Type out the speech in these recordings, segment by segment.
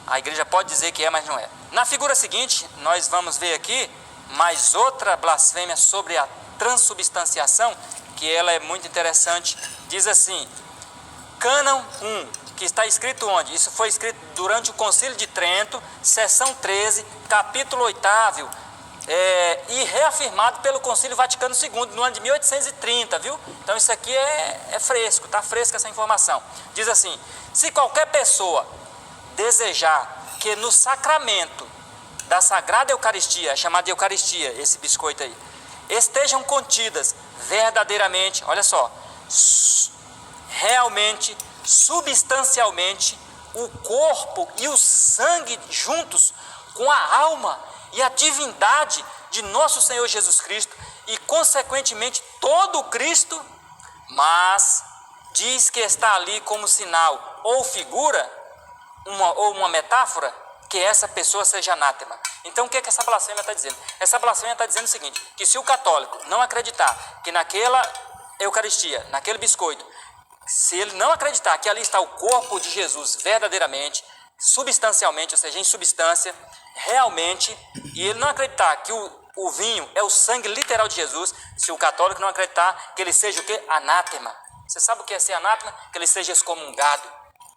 A igreja pode dizer que é, mas não é. Na figura seguinte, nós vamos ver aqui mais outra blasfêmia sobre a transubstanciação, que ela é muito interessante. Diz assim, Cânon 1, que está escrito onde? Isso foi escrito durante o Concílio de Trento, seção 13, capítulo 8, e reafirmado pelo Concílio Vaticano II, no ano de 1830, viu? Então isso aqui é fresco, está fresca essa informação. Diz assim, se qualquer pessoa desejar que no sacramento da Sagrada Eucaristia, chamada de Eucaristia, esse biscoito aí, estejam contidas verdadeiramente, olha só, realmente, substancialmente, o corpo e o sangue juntos com a alma e a divindade de nosso Senhor Jesus Cristo e, consequentemente, todo o Cristo, mas diz que está ali como sinal ou figura, ou uma metáfora, que essa pessoa seja anátema. Então o que essa blasfêmia está dizendo? Essa blasfêmia está dizendo o seguinte, que se o católico não acreditar que naquela Eucaristia, naquele biscoito, se ele não acreditar que ali está o corpo de Jesus verdadeiramente, substancialmente, ou seja, em substância, realmente, e ele não acreditar que o vinho é o sangue literal de Jesus, se o católico não acreditar que ele seja o quê? Anátema. Você sabe o que é ser anátema? Que ele seja excomungado,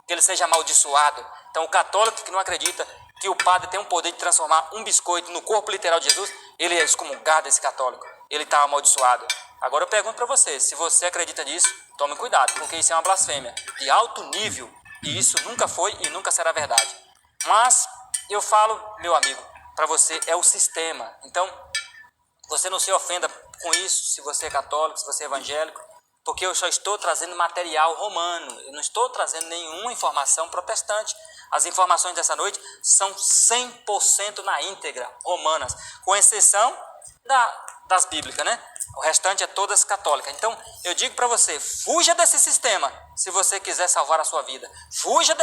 que ele seja amaldiçoado. Então o católico que não acredita que o padre tem o poder de transformar um biscoito no corpo literal de Jesus, ele é excomungado, esse católico, ele está amaldiçoado. Agora eu pergunto para você, se você acredita nisso, tome cuidado, porque isso é uma blasfêmia de alto nível, e isso nunca foi e nunca será verdade. Mas eu falo, meu amigo, para você, é o sistema. Então, você não se ofenda com isso, se você é católico, se você é evangélico, porque eu só estou trazendo material romano, eu não estou trazendo nenhuma informação protestante. As informações dessa noite são 100% na íntegra romanas, com exceção das bíblicas, né? O restante é todas católicas. Então, eu digo para você, fuja desse sistema, se você quiser salvar a sua vida. Fuja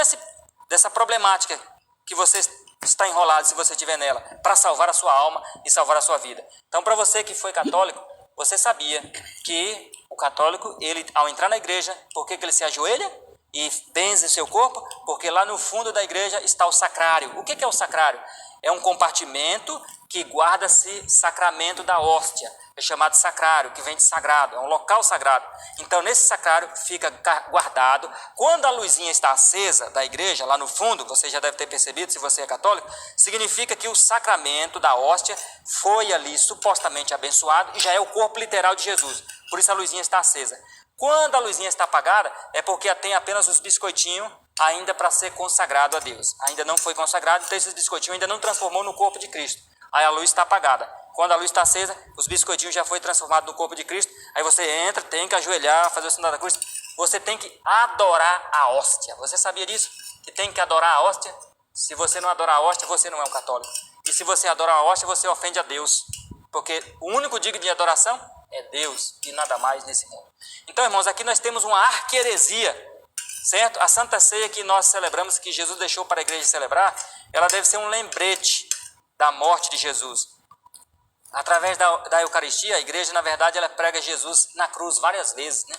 dessa problemática que você está enrolado, se você estiver nela, para salvar a sua alma e salvar a sua vida. Então, para você que foi católico, você sabia que o católico, ele, ao entrar na igreja, por que ele se ajoelha e benze o seu corpo? Porque lá no fundo da igreja está o sacrário. O que é o sacrário? É um compartimento que guarda-se sacramento da hóstia. É chamado sacrário, que vem de sagrado, é um local sagrado. Então, nesse sacrário fica guardado. Quando a luzinha está acesa da igreja, lá no fundo, você já deve ter percebido, se você é católico, significa que o sacramento da hóstia foi ali supostamente abençoado e já é o corpo literal de Jesus. Por isso a luzinha está acesa. Quando a luzinha está apagada, é porque tem apenas os biscoitinhos ainda para ser consagrado a Deus. Ainda não foi consagrado, então esses biscoitinhos ainda não transformou no corpo de Cristo. Aí a luz está apagada. Quando a luz está acesa, os biscoitinhos já foi transformado no corpo de Cristo. Aí você entra, tem que ajoelhar, fazer o sinal da cruz. Você tem que adorar a hóstia. Você sabia disso? Que tem que adorar a hóstia? Se você não adorar a hóstia, você não é um católico. E se você adorar a hóstia, você ofende a Deus. Porque o único digno de adoração é Deus e nada mais nesse mundo. Então, irmãos, aqui nós temos uma arqueresia, certo? A Santa Ceia que nós celebramos, que Jesus deixou para a igreja celebrar, ela deve ser um lembrete da morte de Jesus. Através da Eucaristia, a igreja, na verdade, ela prega Jesus na cruz várias vezes, né?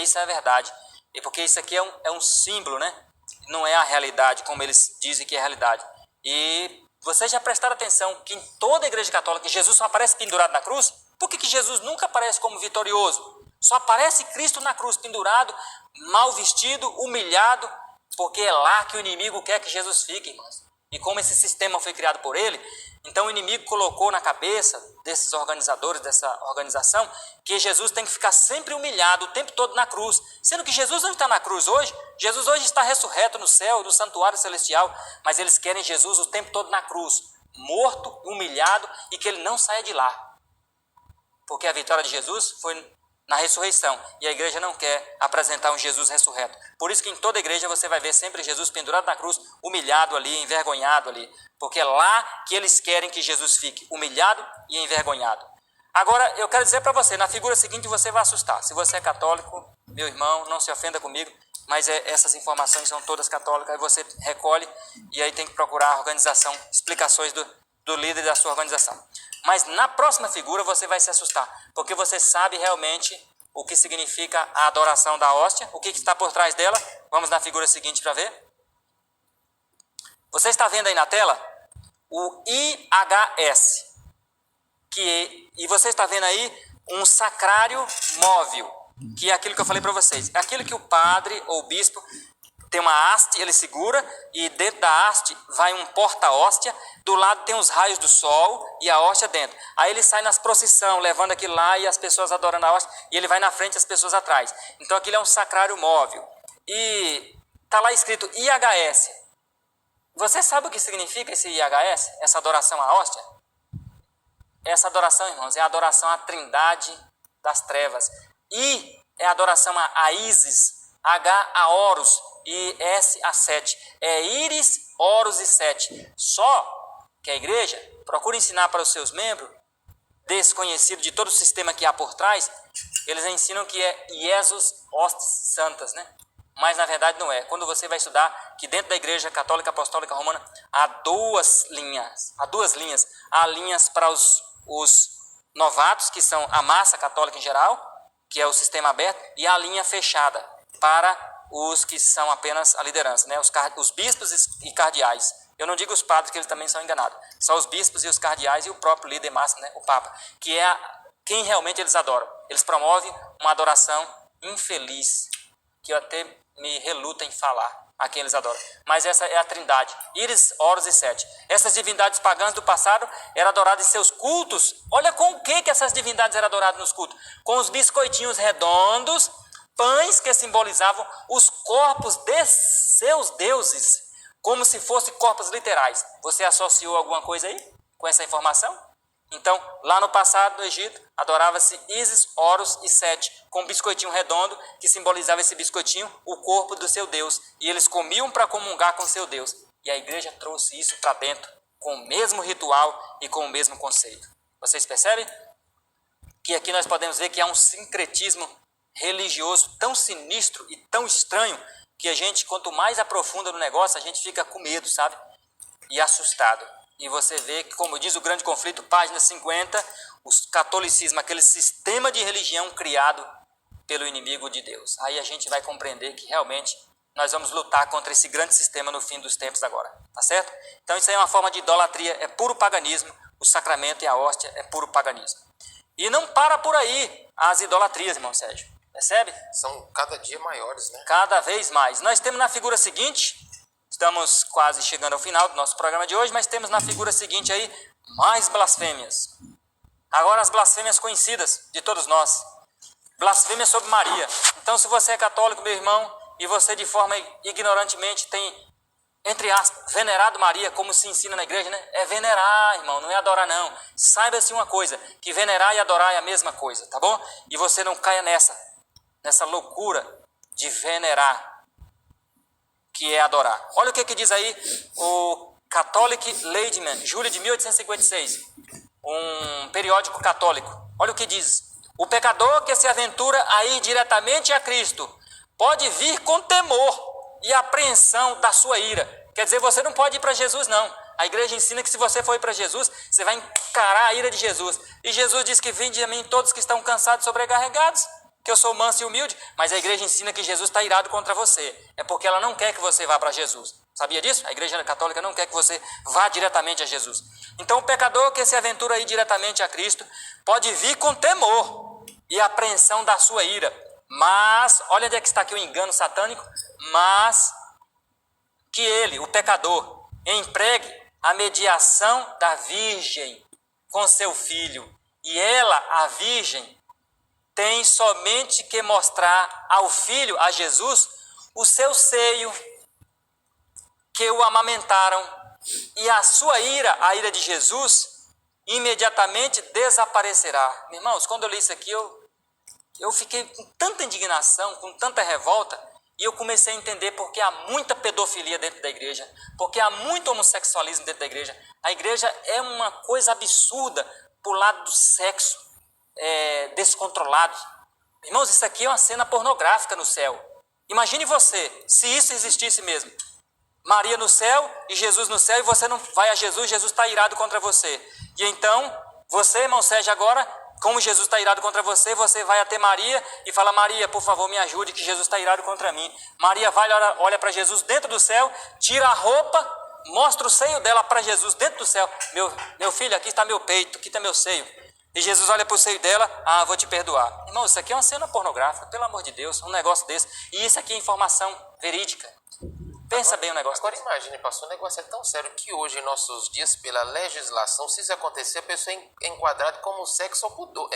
Isso é a verdade. E porque isso aqui é um símbolo, né? Não é a realidade, como eles dizem que é a realidade. E vocês já prestaram atenção que em toda a igreja católica Jesus só aparece pendurado na cruz? Por que Jesus nunca aparece como vitorioso? Só aparece Cristo na cruz, pendurado, mal vestido, humilhado, porque é lá que o inimigo quer que Jesus fique, irmãos. E como esse sistema foi criado por ele, então o inimigo colocou na cabeça desses organizadores, dessa organização, que Jesus tem que ficar sempre humilhado o tempo todo na cruz. Sendo que Jesus não está na cruz hoje, Jesus hoje está ressurreto no céu, no santuário celestial, mas eles querem Jesus o tempo todo na cruz, morto, humilhado e que ele não saia de lá. Porque a vitória de Jesus foi na ressurreição, e a igreja não quer apresentar um Jesus ressurreto. Por isso que em toda igreja você vai ver sempre Jesus pendurado na cruz, humilhado ali, envergonhado ali, porque é lá que eles querem que Jesus fique, humilhado e envergonhado. Agora, eu quero dizer para você, na figura seguinte você vai assustar. Se você é católico, meu irmão, não se ofenda comigo, mas essas informações são todas católicas, aí você recolhe e aí tem que procurar a organização, explicações do líder da sua organização. Mas na próxima figura você vai se assustar, porque você sabe realmente o que significa a adoração da hóstia, o que está por trás dela. Vamos na figura seguinte para ver. Você está vendo aí na tela? O IHS. E você está vendo aí um sacrário móvel, que é aquilo que eu falei para vocês. É aquilo que o padre ou o bispo tem uma haste, ele segura, e dentro da haste vai um porta-hóstia, do lado tem os raios do sol e a hóstia dentro. Aí ele sai nas procissão, levando aquilo lá e as pessoas adorando a hóstia, e ele vai na frente e as pessoas atrás. Então aquilo é um sacrário móvel. E está lá escrito IHS. Você sabe o que significa esse IHS? Essa adoração à hóstia? Essa adoração, irmãos, é a adoração à trindade das trevas. I é a adoração a Ísis, H a Horus e S a Sete. É Íris, Horus e Sete. Só que a igreja procura ensinar para os seus membros, desconhecido de todo o sistema que há por trás, eles ensinam que é Iesus Hostes Santas, né? Mas na verdade não é. Quando você vai estudar que dentro da Igreja Católica Apostólica Romana há duas linhas. Há linhas para os novatos, que são a massa católica em geral, que é o sistema aberto, e a linha fechada para os que são apenas a liderança, né? Os bispos e cardeais. Eu não digo os padres, que eles também são enganados. São os bispos e os cardeais e o próprio líder máximo, né? O Papa, que é quem realmente eles adoram. Eles promovem uma adoração infeliz, que eu até me reluto em falar a quem eles adoram. Mas essa é a trindade, Íris, Horus e Sete. Essas divindades pagãs do passado eram adoradas em seus cultos. Olha com o que essas divindades eram adoradas nos cultos. Com os biscoitinhos redondos, pães que simbolizavam os corpos de seus deuses, como se fossem corpos literais. Você associou alguma coisa aí com essa informação? Então, lá no passado, no Egito, adorava-se Ísis, Horus e Sete, com um biscoitinho redondo, que simbolizava esse biscoitinho, o corpo do seu Deus. E eles comiam para comungar com seu Deus. E a igreja trouxe isso para dentro, com o mesmo ritual e com o mesmo conceito. Vocês percebem? Que aqui nós podemos ver que há um sincretismo religioso tão sinistro e tão estranho, que a gente, quanto mais aprofunda no negócio, a gente fica com medo, sabe? E assustado. E você vê que, como diz o Grande Conflito, página 50, o catolicismo, aquele sistema de religião criado pelo inimigo de Deus. Aí a gente vai compreender que realmente nós vamos lutar contra esse grande sistema no fim dos tempos agora. Tá certo? Então isso aí é uma forma de idolatria, é puro paganismo. O sacramento e a hóstia é puro paganismo. E não para por aí as idolatrias, irmão Sérgio. Percebe? São cada dia maiores, né? Cada vez mais. Nós temos na figura seguinte... Estamos quase chegando ao final do nosso programa de hoje, mas temos na figura seguinte aí mais blasfêmias. Agora as blasfêmias conhecidas de todos nós. Blasfêmia sobre Maria. Então, se você é católico, meu irmão, e você de forma ignorantemente tem, entre aspas, venerado Maria, como se ensina na igreja, né? É venerar, irmão, não é adorar não. Saiba-se uma coisa, que venerar e adorar é a mesma coisa, tá bom? E você não caia nessa loucura de venerar, que é adorar. Olha o que diz aí o Catholic Ladman, julho de 1856, um periódico católico. Olha o que diz: o pecador que se aventura a ir diretamente a Cristo pode vir com temor e apreensão da sua ira. Quer dizer, você não pode ir para Jesus, não. A igreja ensina que se você for ir para Jesus, você vai encarar a ira de Jesus. E Jesus diz que vinde a mim todos que estão cansados e sobrecarregados, que eu sou manso e humilde. Mas a igreja ensina que Jesus está irado contra você. É porque ela não quer que você vá para Jesus. Sabia disso? A igreja católica não quer que você vá diretamente a Jesus. Então o pecador que se aventura a ir diretamente a Cristo pode vir com temor e apreensão da sua ira. Mas, olha onde é que está aqui o engano satânico. Mas que ele, o pecador, empregue a mediação da virgem com seu filho. E ela, a virgem, tem somente que mostrar ao filho, a Jesus, o seu seio, que o amamentaram, e a sua ira, a ira de Jesus, imediatamente desaparecerá. Meus irmãos, quando eu li isso aqui, eu fiquei com tanta indignação, com tanta revolta, e eu comecei a entender porque há muita pedofilia dentro da igreja, porque há muito homossexualismo dentro da igreja. A igreja é uma coisa absurda por lado do sexo descontrolado. Irmãos, isso aqui é uma cena pornográfica no céu. Imagine você, se isso existisse mesmo. Maria no céu e Jesus no céu, e você não vai a Jesus, Jesus está irado contra você. E então, você, irmão Sérgio, agora, como Jesus está irado contra você, você vai até Maria e fala: Maria, por favor, me ajude, que Jesus está irado contra mim. Maria vai, olha para Jesus dentro do céu, tira a roupa, mostra o seio dela para Jesus dentro do céu. Meu filho, aqui está meu peito, aqui está meu seio. E Jesus olha para o seio dela, vou te perdoar. Irmão, isso aqui é uma cena pornográfica, pelo amor de Deus, um negócio desse. E isso aqui é informação verídica. Pensa bem o negócio. Agora imagine, pastor, o negócio é tão sério que hoje, em nossos dias, pela legislação, se isso acontecer, a pessoa é enquadrada como sexo ao pudor.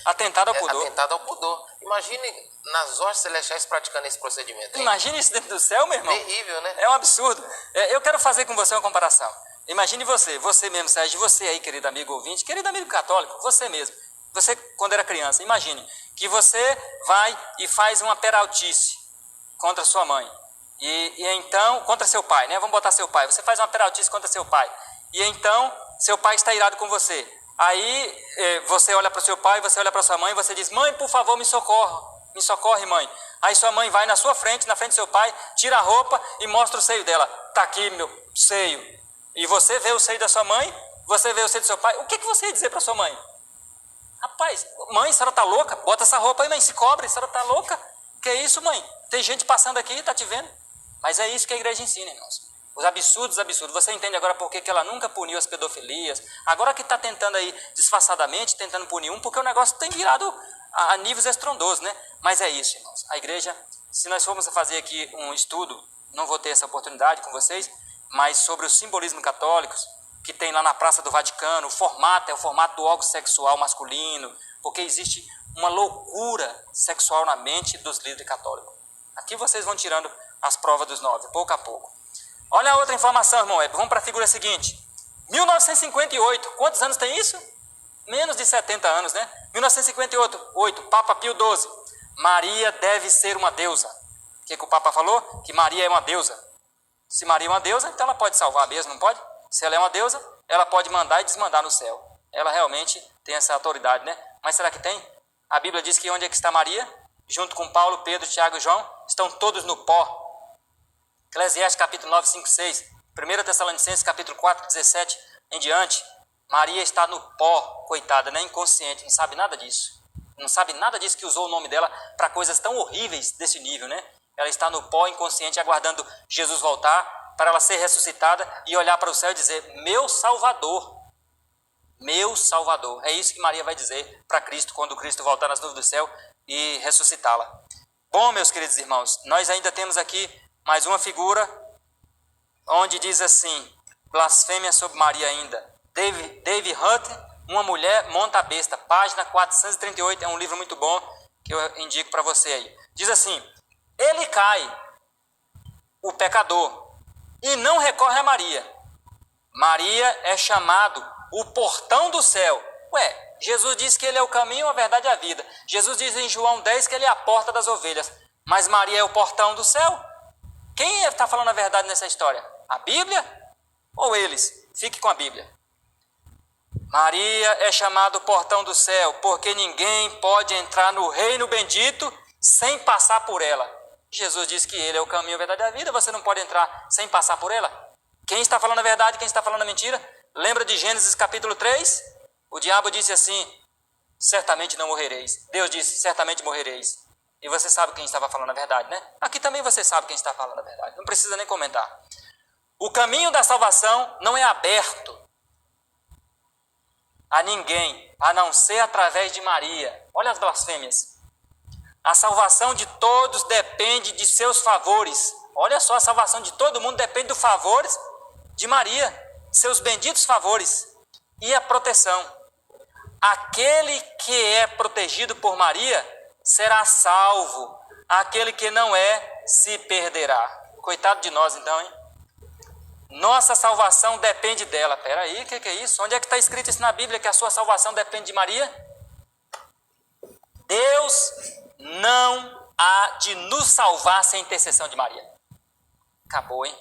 Atentado ao pudor. Atentado ao pudor. Imagine nas hostes celestiais praticando esse procedimento. Imagine isso dentro do céu, meu irmão. Terrível, né? É um absurdo. Eu quero fazer com você uma comparação. Imagine você mesmo, Sérgio, você aí, querido amigo ouvinte, querido amigo católico, você mesmo. Você, quando era criança, imagine que você vai e faz uma peraltice contra sua mãe. E então, contra seu pai, né? Vamos botar seu pai. Você faz uma peraltice contra seu pai. E então, seu pai está irado com você. Aí, você olha para o seu pai, você olha para sua mãe e você diz: mãe, por favor, me socorre. Me socorre, mãe. Aí sua mãe vai na sua frente, na frente do seu pai, tira a roupa e mostra o seio dela. Está aqui, meu seio. E você vê o seio da sua mãe, você vê o seio do seu pai. O que você ia dizer para sua mãe? Rapaz, mãe, a senhora está louca? Bota essa roupa aí, mãe, se cobre. A senhora está louca? Que é isso, mãe? Tem gente passando aqui, está te vendo? Mas é isso que a igreja ensina, irmãos. Os absurdos. Você entende agora por que ela nunca puniu as pedofilias. Agora que está tentando aí, disfarçadamente, tentando punir porque o negócio tem virado a níveis estrondosos, né? Mas é isso, irmãos. A igreja, se nós formos fazer aqui um estudo, não vou ter essa oportunidade com vocês, mas sobre o simbolismo católico, que tem lá na Praça do Vaticano, o formato é o formato do órgão sexual masculino, porque existe uma loucura sexual na mente dos líderes católicos. Aqui vocês vão tirando as provas dos 9, pouco a pouco. Olha a outra informação, irmão. Vamos para a figura seguinte. 1958, quantos anos tem isso? Menos de 70 anos, né? 1958, Papa Pio XII. Maria deve ser uma deusa. O que o Papa falou? Que Maria é uma deusa. Se Maria é uma deusa, então ela pode salvar mesmo, não pode? Se ela é uma deusa, ela pode mandar e desmandar no céu. Ela realmente tem essa autoridade, né? Mas será que tem? A Bíblia diz que onde é que está Maria? Junto com Paulo, Pedro, Tiago e João, estão todos no pó. Eclesiastes capítulo 9, 5, 6. 1 Tessalonicenses capítulo 4, 17 em diante. Maria está no pó, coitada, né? Inconsciente, não sabe nada disso. Não sabe nada disso, que usou o nome dela para coisas tão horríveis desse nível, né? Ela está no pó, inconsciente, aguardando Jesus voltar, para ela ser ressuscitada e olhar para o céu e dizer: meu Salvador, meu Salvador. É isso que Maria vai dizer para Cristo quando Cristo voltar nas nuvens do céu e ressuscitá-la. Bom, meus queridos irmãos, nós ainda temos aqui mais uma figura onde diz assim, blasfêmia sobre Maria ainda. David Hunter, Uma Mulher Monta a Besta, página 438, é um livro muito bom que eu indico para você aí. Diz assim: ele cai, o pecador, e não recorre a Maria. Maria é chamado o portão do céu. Jesus disse que ele é o caminho, a verdade e a vida. Jesus diz em João 10 que ele é a porta das ovelhas. Mas Maria é o portão do céu? Quem está falando a verdade nessa história? A Bíblia ou eles? Fique com a Bíblia. Maria é chamada o portão do céu, porque ninguém pode entrar no reino bendito sem passar por ela. Jesus disse que ele é o caminho, a verdade e a vida. Você não pode entrar sem passar por ela. Quem está falando a verdade, quem está falando a mentira? Lembra de Gênesis capítulo 3? O diabo disse assim: certamente não morrereis. Deus disse: certamente morrereis. E você sabe quem estava falando a verdade, né? Aqui também você sabe quem está falando a verdade. Não precisa nem comentar. O caminho da salvação não é aberto a ninguém, a não ser através de Maria. Olha as blasfêmias. A salvação de todos depende de seus favores. Olha só, a salvação de todo mundo depende dos favores de Maria, seus benditos favores e a proteção. Aquele que é protegido por Maria será salvo. Aquele que não é, se perderá. Coitado de nós então, hein? Nossa salvação depende dela. Peraí, o que é isso? Onde é que está escrito isso na Bíblia, que a sua salvação depende de Maria? Deus não há de nos salvar sem intercessão de Maria. Acabou, hein?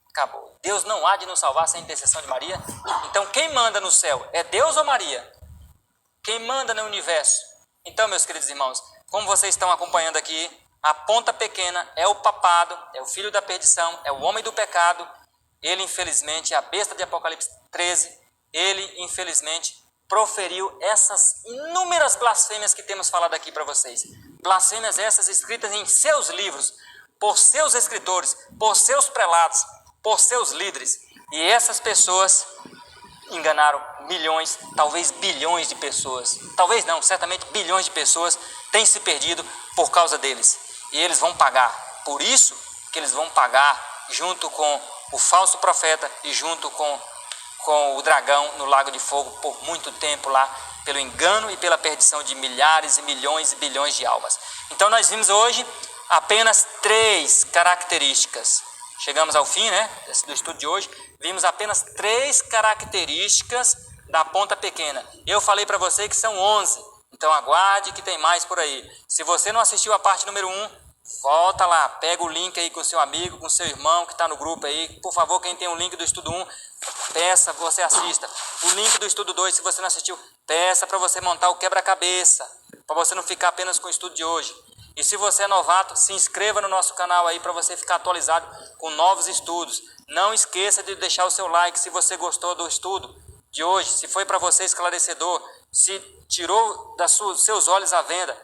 Acabou. Deus não há de nos salvar sem intercessão de Maria. Então quem manda no céu? É Deus ou Maria? Quem manda no universo? Então, meus queridos irmãos, como vocês estão acompanhando aqui, a ponta pequena é o papado, é o filho da perdição, é o homem do pecado. Ele, infelizmente, é a besta de Apocalipse 13. Ele, infelizmente, proferiu essas inúmeras blasfêmias que temos falado aqui para vocês. Blasfêmias essas escritas em seus livros, por seus escritores, por seus prelados, por seus líderes. E essas pessoas enganaram milhões, talvez bilhões de pessoas. Talvez não, certamente bilhões de pessoas têm se perdido por causa deles. E eles vão pagar. Por isso que eles vão pagar junto com o falso profeta e junto com o dragão no lago de fogo por muito tempo lá, pelo engano e pela perdição de milhares e milhões e bilhões de almas. Então nós vimos hoje apenas 3 características. Chegamos ao fim, né, do estudo de hoje. Vimos apenas 3 características da ponta pequena. Eu falei para você que são 11. Então aguarde que tem mais por aí. Se você não assistiu a parte número 1, volta lá, pega o link aí com seu amigo, com seu irmão que está no grupo aí. Por favor, quem tem o link do estudo 1, peça, você assista. O link do estudo 2, se você não assistiu, peça para você montar o quebra-cabeça, para você não ficar apenas com o estudo de hoje. E se você é novato, se inscreva no nosso canal aí para você ficar atualizado com novos estudos. Não esqueça de deixar o seu like se você gostou do estudo de hoje, se foi para você esclarecedor, se tirou dos seus olhos a venda.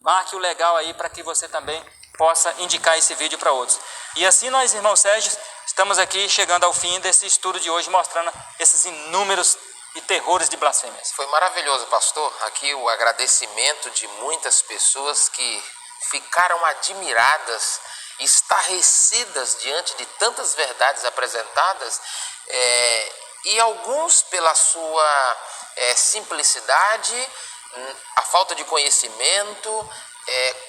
Marque o legal aí para que você também possa indicar esse vídeo para outros. E assim nós, irmão Sérgio, estamos aqui chegando ao fim desse estudo de hoje, mostrando esses inúmeros e terrores de blasfêmias. Foi maravilhoso, pastor. Aqui o agradecimento de muitas pessoas que ficaram admiradas, estarrecidas diante de tantas verdades apresentadas, e alguns pela sua simplicidade, a falta de conhecimento,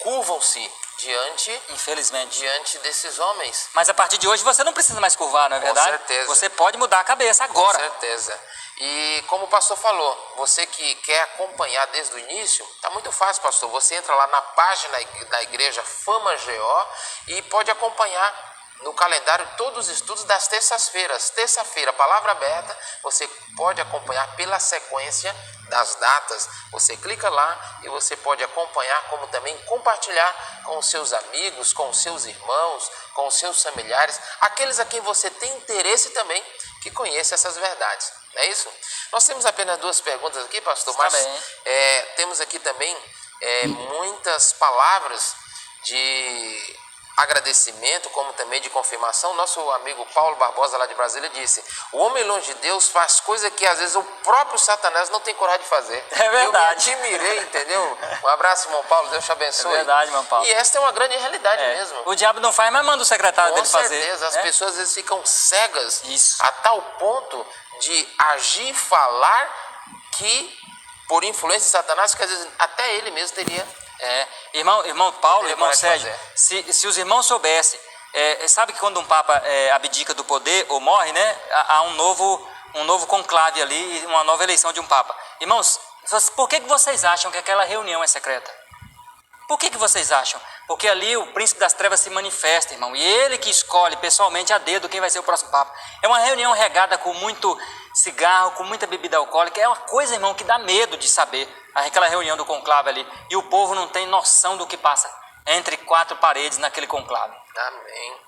curvam-se diante desses homens. Mas a partir de hoje você não precisa mais curvar, não é verdade? Com certeza. Você pode mudar a cabeça agora. Com certeza. E como o pastor falou, você que quer acompanhar desde o início, tá muito fácil, pastor. Você entra lá na página da igreja Fama GO e pode acompanhar no calendário todos os estudos das terças-feiras. Terça-feira, palavra aberta, você pode acompanhar pela sequência das datas. Você clica lá e você pode acompanhar, como também compartilhar com os seus amigos, com os seus irmãos, com os seus familiares, aqueles a quem você tem interesse também que conheça essas verdades. Não é isso? Nós temos apenas 2 perguntas aqui, pastor, mas temos aqui também muitas palavras de agradecimento, como também de confirmação. Nosso amigo Paulo Barbosa, lá de Brasília, disse: o homem longe de Deus faz coisa que às vezes o próprio Satanás não tem coragem de fazer. É verdade. Eu me admirei, entendeu? Um abraço, irmão Paulo, Deus te abençoe. É verdade, irmão Paulo. E essa é uma grande realidade mesmo. O diabo não faz, mas manda o secretário dele fazer. Com certeza, as pessoas às vezes ficam cegas Isso. a tal ponto de agir e falar que, por influência de Satanás, que às vezes até ele mesmo teria. Irmão Paulo, irmão Sérgio, se os irmãos soubessem, sabe que quando um papa abdica do poder ou morre, né, há um novo conclave ali, uma nova eleição de um papa. Irmãos, por que vocês acham que aquela reunião é secreta? Por que vocês acham? Porque ali o príncipe das trevas se manifesta, irmão, e ele que escolhe pessoalmente a dedo quem vai ser o próximo papa. É uma reunião regada com muito cigarro, com muita bebida alcoólica. É uma coisa, irmão, que dá medo de saber. Aquela reunião do conclave ali. E o povo não tem noção do que passa entre 4 paredes naquele conclave. Amém.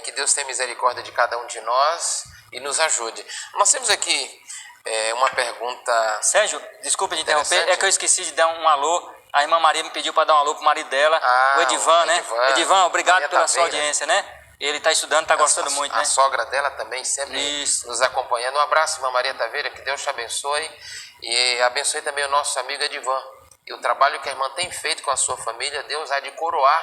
Que Deus tenha misericórdia de cada um de nós e nos ajude. Nós temos aqui uma pergunta. Sérgio, desculpa de interromper, é que eu esqueci de dar um alô. A irmã Maria me pediu para dar um alô pro marido dela, o Edivan, né? Edivan, obrigado pela sua audiência, né? Ele está estudando, está gostando muito, né? A sogra dela também sempre nos acompanhando. Um abraço, irmã Maria Taveira, que Deus te abençoe. E abençoe também o nosso amigo Edivan. E o trabalho que a irmã tem feito com a sua família, Deus há de coroar.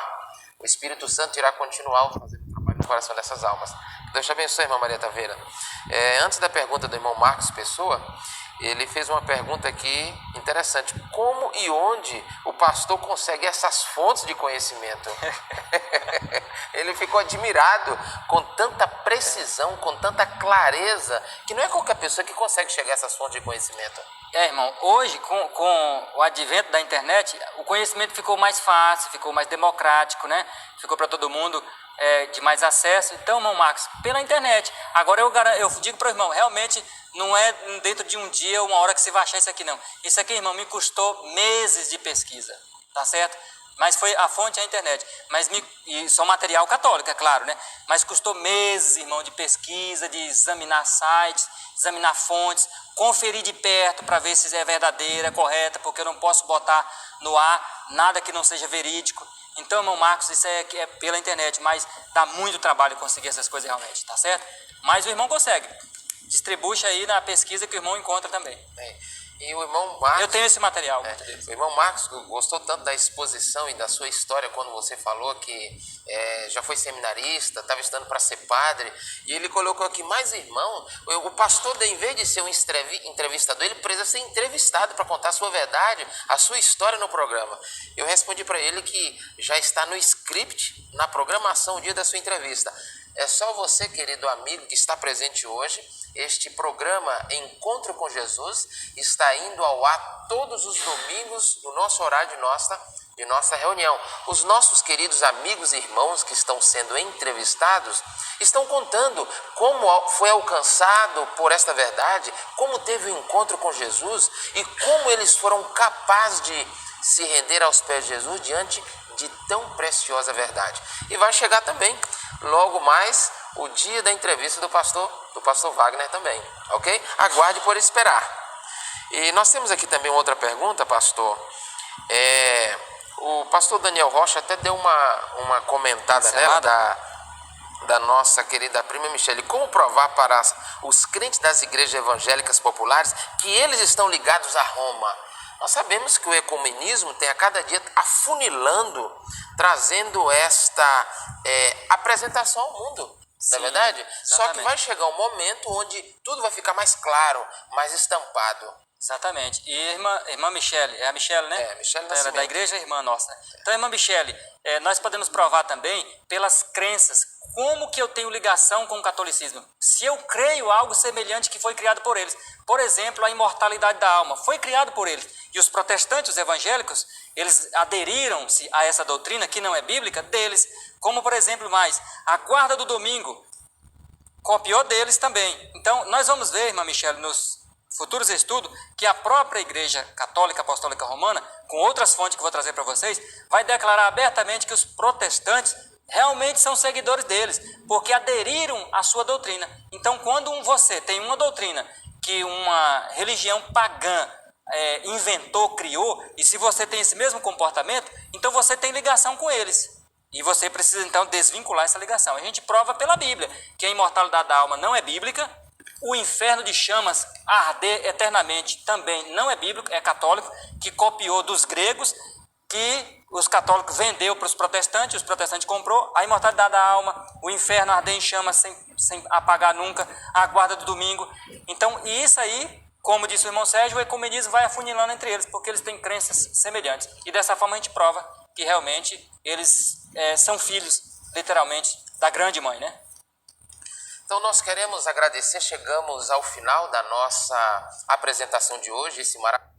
O Espírito Santo irá continuar fazendo trabalho no coração dessas almas. Deus te abençoe, irmã Maria Taveira. Antes da pergunta do irmão Marcos Pessoa, ele fez uma pergunta aqui interessante. Como e onde o pastor consegue essas fontes de conhecimento? Ele ficou admirado com tanta precisão, com tanta clareza, que não é qualquer pessoa que consegue chegar a essas fontes de conhecimento. Irmão, hoje com o advento da internet, o conhecimento ficou mais fácil, ficou mais democrático, né? Ficou para todo mundo de mais acesso. Então, irmão Marcos, pela internet. Agora eu digo para o irmão, realmente não é dentro de um dia, uma hora que você vai achar isso aqui, não. Isso aqui, irmão, me custou meses de pesquisa, tá certo? Mas foi a fonte a internet. E só material católico, é claro, né? Mas custou meses, irmão, de pesquisa, de examinar sites, examinar fontes, conferir de perto para ver se é verdadeira, correta, porque eu não posso botar no ar nada que não seja verídico. Então, irmão Marcos, isso é pela internet, mas dá muito trabalho conseguir essas coisas realmente, tá certo? Mas o irmão consegue. Distribui aí na pesquisa que o irmão encontra também. E o irmão Marcos... Eu tenho esse material. O irmão Marcos gostou tanto da exposição e da sua história quando você falou que já foi seminarista, estava estudando para ser padre, e ele colocou aqui, mais irmão, o pastor, em vez de ser um entrevistador, ele precisa ser entrevistado para contar a sua verdade, a sua história no programa. Eu respondi para ele que já está no script, na programação, o dia da sua entrevista. É só você, querido amigo, que está presente hoje. Este programa Encontro com Jesus está indo ao ar todos os domingos no nosso horário de nossa reunião. Os nossos queridos amigos e irmãos que estão sendo entrevistados estão contando como foi alcançado por esta verdade, como teve um encontro com Jesus e como eles foram capazes de se render aos pés de Jesus diante de tão preciosa verdade. E vai chegar também, logo mais, o dia da entrevista do pastor Wagner também, ok? Aguarde por esperar. E nós temos aqui também outra pergunta, pastor. O pastor Daniel Rocha até deu uma comentada nela da nossa querida prima Michele. Como provar para os crentes das igrejas evangélicas populares que eles estão ligados a Roma? Nós sabemos que o ecumenismo tem a cada dia afunilando, trazendo esta apresentação ao mundo. Não é verdade? Exatamente. Só que vai chegar um momento onde tudo vai ficar mais claro, mais estampado. Exatamente. E irmã Michele, é a Michele, né? É, Michele Era Nascimento. da igreja, irmã nossa. Então, irmã Michele, nós podemos provar também pelas crenças, como que eu tenho ligação com o catolicismo. Se eu creio algo semelhante que foi criado por eles. Por exemplo, a imortalidade da alma foi criado por eles. E os protestantes, os evangélicos, eles aderiram-se a essa doutrina que não é bíblica deles. Como, por exemplo, a guarda do domingo copiou deles também. Então, nós vamos ver, irmã Michele, nos futuros estudos, que a própria Igreja Católica Apostólica Romana, com outras fontes que eu vou trazer para vocês, vai declarar abertamente que os protestantes realmente são seguidores deles, porque aderiram à sua doutrina. Então, quando você tem uma doutrina que uma religião pagã inventou, criou, e se você tem esse mesmo comportamento, então você tem ligação com eles. E você precisa, então, desvincular essa ligação. A gente prova pela Bíblia que a imortalidade da alma não é bíblica, o inferno de chamas arder eternamente também não é bíblico, é católico, que copiou dos gregos, que os católicos vendeu para os protestantes comprou, a imortalidade da alma, o inferno arder em chamas sem apagar nunca, a guarda do domingo. Então, e isso aí, como disse o irmão Sérgio, o ecumenismo vai afunilando entre eles, porque eles têm crenças semelhantes. E dessa forma a gente prova que realmente eles são filhos, literalmente, da grande mãe, né? Então nós queremos agradecer, chegamos ao final da nossa apresentação de hoje, esse maravilhoso